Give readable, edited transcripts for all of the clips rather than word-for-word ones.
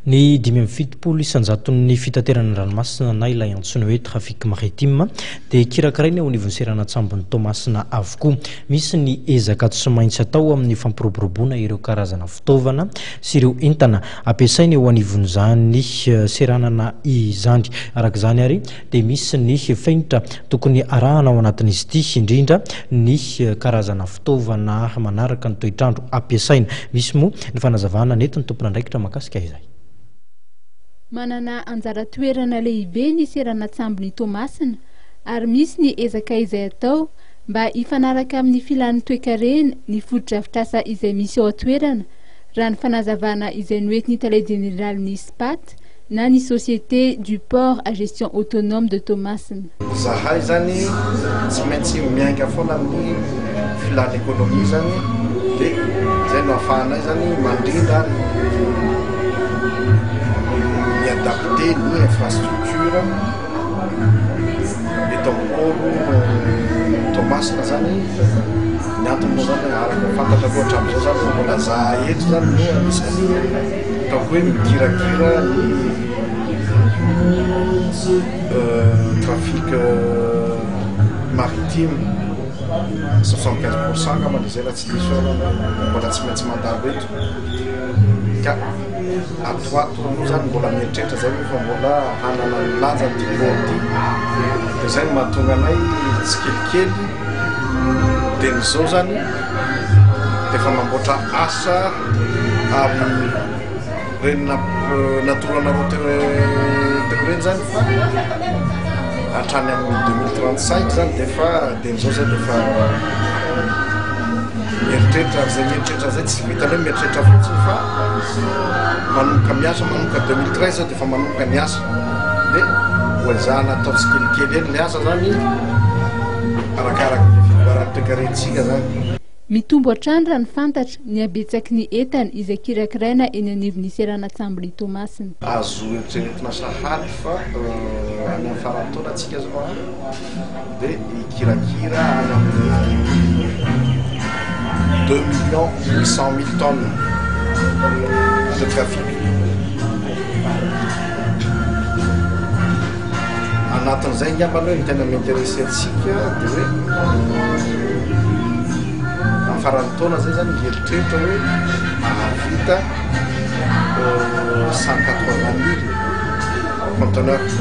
Ny 570 isanjaton'ny fitaterana ranomasina na ilay antsoina hoe trafic maritime dia kirakiraina ao anivon'ny seranantsambon'ny Toamasina avokoa. Misy ny ezaka tsy maintsy atao amin'ny fampiroboroboana ireo karazana fitaovana sy ireo entana ampiasaina eo anivon'izany seranana izany. Araka izany ary dia misy ny fenitra tokony arahana ao anatin'izy ity, indrindra ny karazana fitaovana manaraka ny toetrandro ampiasaina. Misy moa ny fanazavana nentin'ny tompon'andraikitra mahakasika izay. Manana anjara toerana lehibe ny seranantsambon'ny Toamasina ary misy ny ezaka izay atao mba hifanaraka amin'ny filan'ny toe-karena ny foto-drafitrasa izay misy ao an-toerana raha ny fanazavana izay noentin'ny Talai Généraly SPAT na ny Société du Port à Gestion Autonome de Toamasina. Zahay zany tsy maintsy miainga foana amin'ny filan'ny économie zany dia zay no ahafahanay zany mandrindra adapter ny infrastructure eto amin'ny Toamasina zany ny antony moa zany araka fantatra loatra amin'izao zany mbola zaha eto zany no anisany ataoko hoe mikirakira ny trafic maritime 75% kama zay raha tsy diso mbola tsy maintsy mandalo eto ka atoato zany mbola mieritreritra zay fa mbola hanana ny lanja ny tipôty dia zay no mahatonga anay tsy kelikely dia n'izao zany dia efa mamboatra asa ary reny natorana roa teo reny zany fa hatrany amin'ny 2035 zany dia n'izao zay dia efa mieritreritra zay mieritreritra zay tsy vitany hoe mieritreritra fotsiny fa manomboka miasa manomboka 2013 zao dia efa manomboka ny asa dia hoezahana atao tsikelikely eny ny asa zany arakaraka ny fivoaran'ny toe-karentsika zany. Mitombo hatrany raha ny fantatra ny habetsaky ny entana izay kirakiraina eny anivon'ny seranantsambon'ny Toamasina. Azo eritreretina sahaly fa any amin'ny faran'ny taona atsika zao dia ikirakira any amin'ny 2 800 000 tonnes de trafic. Anatin'izay ngambany hoe ny tena m'intéressé antsika dia hoe amin'ny faran'ny taona zay zany mieritreritra hoe mahavita 180 000 conteneurs.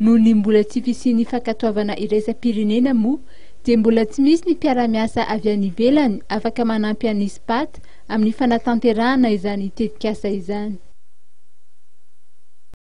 Noho ny mbola tsy fisian'ny fankatoavana iraisam-pirenena moa dia mbola tsy misy ny mpiara-miasa avy any ivelany afaka manampy an'ny SPAT amin'ny fanatanterahana izany tetikasa izany.